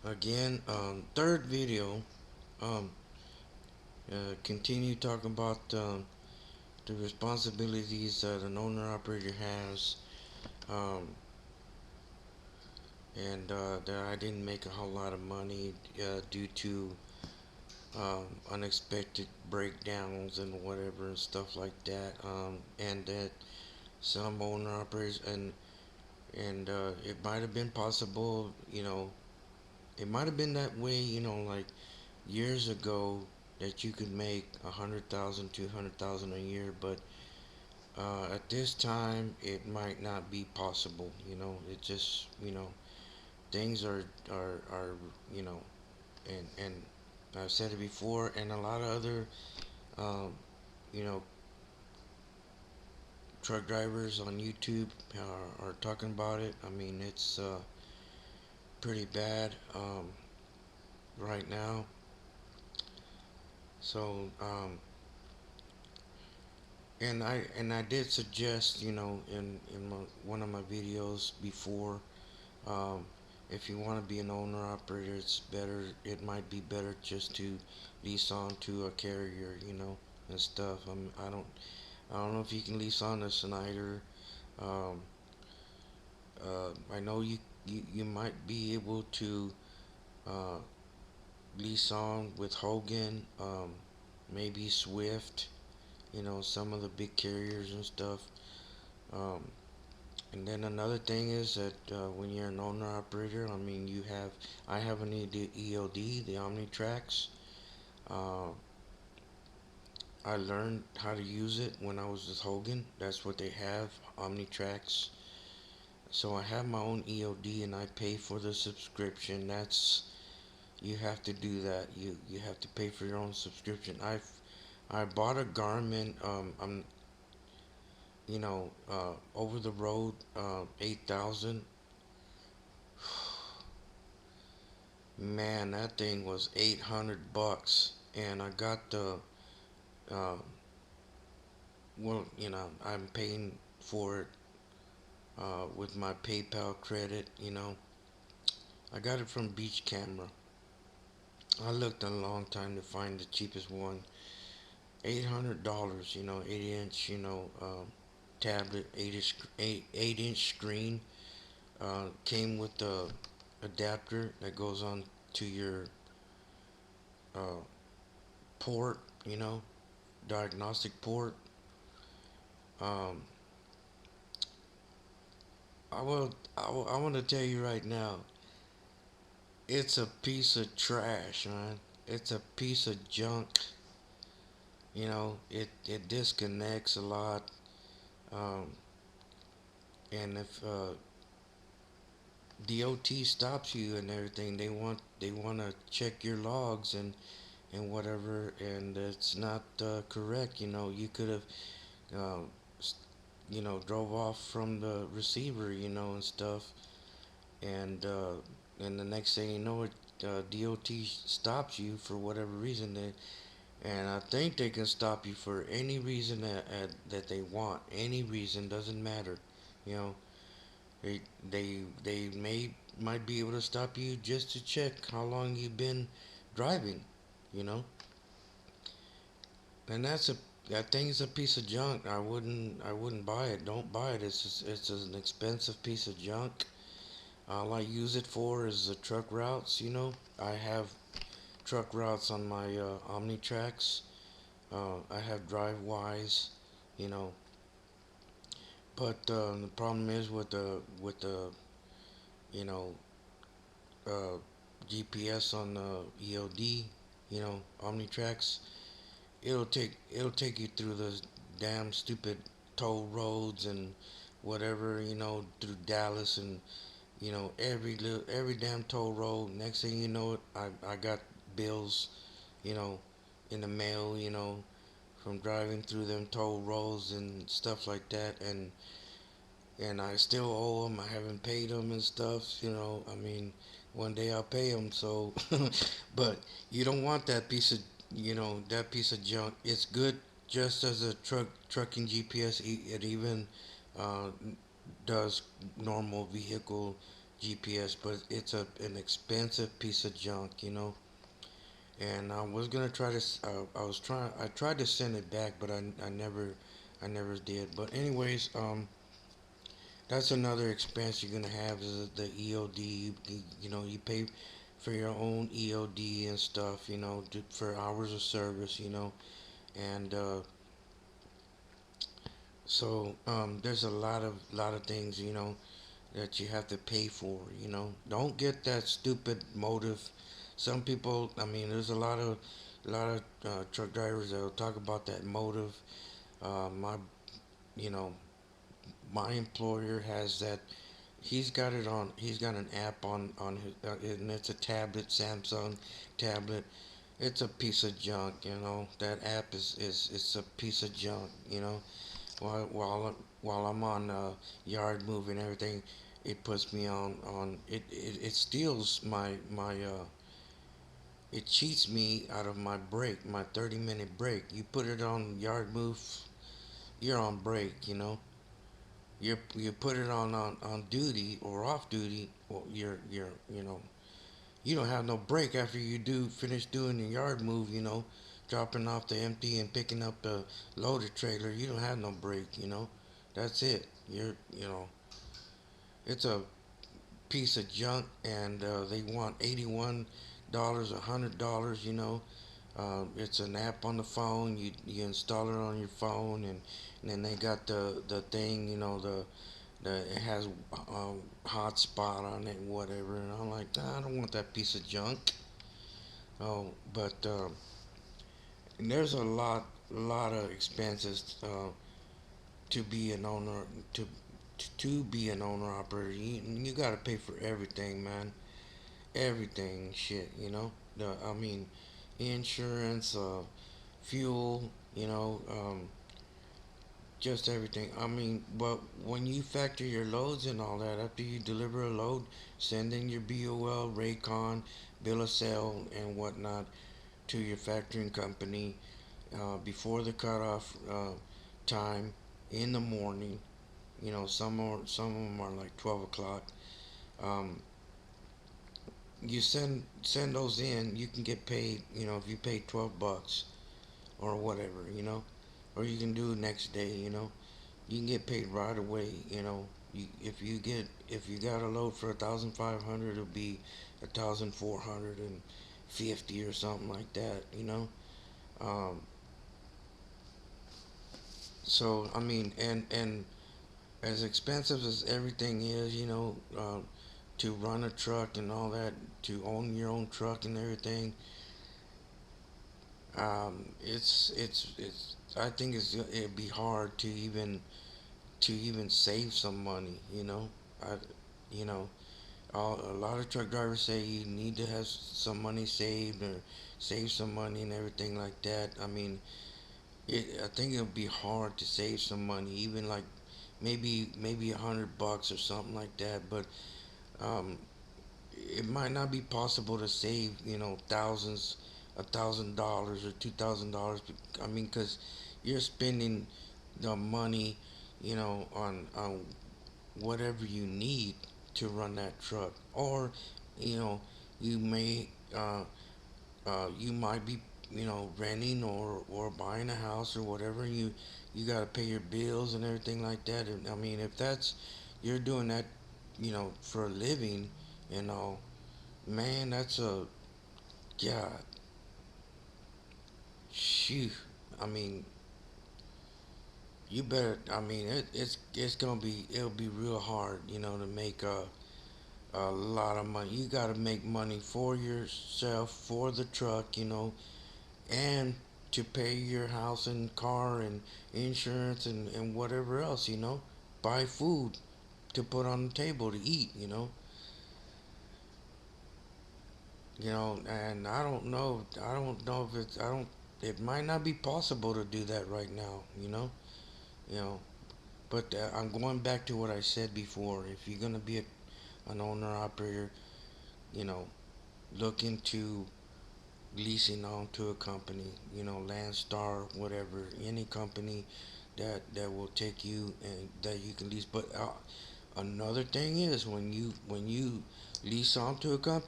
again. Third video. Um, Continue talking about the responsibilities that an owner operator has, um, and that I didn't make a whole lot of money due to unexpected breakdowns and whatever and stuff like that. And that some owner operators and it might have been possible, it might have been that way, like years ago that you could make 100,000, 200,000 a year, but at this time it might not be possible. It just things are you know, and I've said it before, and a lot of other um, you know truck drivers on YouTube are talking about it. I mean, it's pretty bad right now. So and I did suggest, in one of my videos before, um, if you want to be an owner operator, it's better. It might be better just to lease on to a carrier, and stuff. I don't know if you can lease on to Snyder. Um, I know you might be able to uh, lease on with Hogan, maybe Swift. Some of the big carriers and stuff. Um, and then another thing is that when you're an owner operator, I mean, I have an EOD, the OmniTrax. Uh, I learned how to use it when I was with Hogan. That's what they have, OmniTrax. So I have my own EOD and I pay for the subscription. You have to do that. You have to pay for your own subscription. I bought a Garmin. I'm over the road 8,000. Man, that thing was $800, and I got the uh, well, I'm paying for it with my PayPal credit. I got it from Beach Camera. I looked a long time to find the cheapest one. $800, 8 inch, tablet, 8 inch screen. Came with the adapter that goes on to your uh, port, diagnostic port. Um, I want to tell you right now, it's a piece of trash, man. It's a piece of junk. It disconnects a lot. Um, and if DOT stops you and everything, they want to check your logs and whatever, and it's not correct. You could have uh, drove off from the receiver, and stuff, and the next thing you know, DOT stops you for whatever reason. And I think they can stop you for any reason that they want. Any reason, doesn't matter. You know, they might be able to stop you just to check how long you've been driving. You know, and that thing is a piece of junk. I wouldn't buy it. Don't buy it. It's an expensive piece of junk. All I use it for is the truck routes. I have truck routes on my OmniTrax. I have DriveWise, you know, but the problem is with the you know uh, GPS on the EOD, OmniTrax. It'll take you through those damn stupid toll roads and whatever, through Dallas and every damn toll road. Next thing you know, I got bills, you know, in the mail, from driving through them toll roads and stuff like that, and I still owe them. I haven't paid them and stuff. I mean, one day I'll pay them. So, but you don't want that piece of junk. It's good just as a trucking GPS. It even uh, does normal vehicle GPS, but it's an expensive piece of junk, you know. And I was gonna try to. I tried to send it back, but I never did. But anyways, that's another expense you're gonna have is the EOD. You know, you pay for your own EOD and stuff. You know, for hours of service. You know, and so there's a lot of things. You know, that you have to pay for. You know, don't get that stupid motive. Some people, I mean, there's a lot of truck drivers that will talk about that motive. My, you know, my employer has that. He's got it on. He's got an app on his, and it's a tablet, Samsung tablet. It's a piece of junk. You know, that app is it's a piece of junk. You know, while I'm on yard move and everything, it puts me on it steals my it cheats me out of my break, my 30-minute break. You put it on yard move, you're on break, you know. You put it on duty or off duty, well you're you know, you don't have no break after you do finish doing the yard move, you know, dropping off the empty and picking up the loaded trailer. You don't have no break, you know. That's it. You know, it's a piece of junk, and they want $81, $100. You know, it's an app on the phone. You install it on your phone, and then they got the thing. You know, the it has hotspot on it and whatever. And I'm like, nah, I don't want that piece of junk. Oh, but there's a lot of expenses to be an owner to to be an owner operator. You got to pay for everything, man. Everything, shit. You know. I mean, insurance, fuel. You know, just everything. I mean, but when you factor your loads and all that, after you deliver a load, send in your BOL, Raycon, bill of sale, and whatnot to your factoring company before the cutoff time in the morning. You know, some of them are like 12 o'clock. Um, you send those in. You can get paid. You know, if you pay $12 or whatever. You know, or you can do it next day. You know, you can get paid right away. You know, if you got a load for 1,500, it'll be 1,450 or something like that. You know. Um, so I mean, and as expensive as everything is, you know, to run a truck and all that, to own your own truck and everything, it's. I think it'd be hard to even save some money. You know, I, you know, a lot of truck drivers say you need to have some money saved or save some money and everything like that. I mean, I think it'll be hard to save some money, even like maybe $100 or something like that. But um, it might not be possible to save, you know, thousands, $1,000 or $2,000. I mean, because you're spending the money, you know, on whatever you need to run that truck, or you know, you may you might be, you know, renting or buying a house or whatever. You got to pay your bills and everything like that. And I mean, if that's you're doing that, you know, for a living, you know, man, that's a God, shoot. I mean, you better. I mean, it's gonna be it'll be real hard, you know, to make a lot of money. You got to make money for yourself, for the truck, you know, and to pay your house and car and insurance and whatever else, you know. Buy food to put on the table to eat, you know. You know, and I don't know if it's, I don't, it might not be possible to do that right now, you know. But I'm going back to what I said before. If you're gonna be an owner operator, you know, look into leasing on to a company, you know, Landstar, whatever, any company that will take you and that you can lease. But Another thing is when you lease onto a company.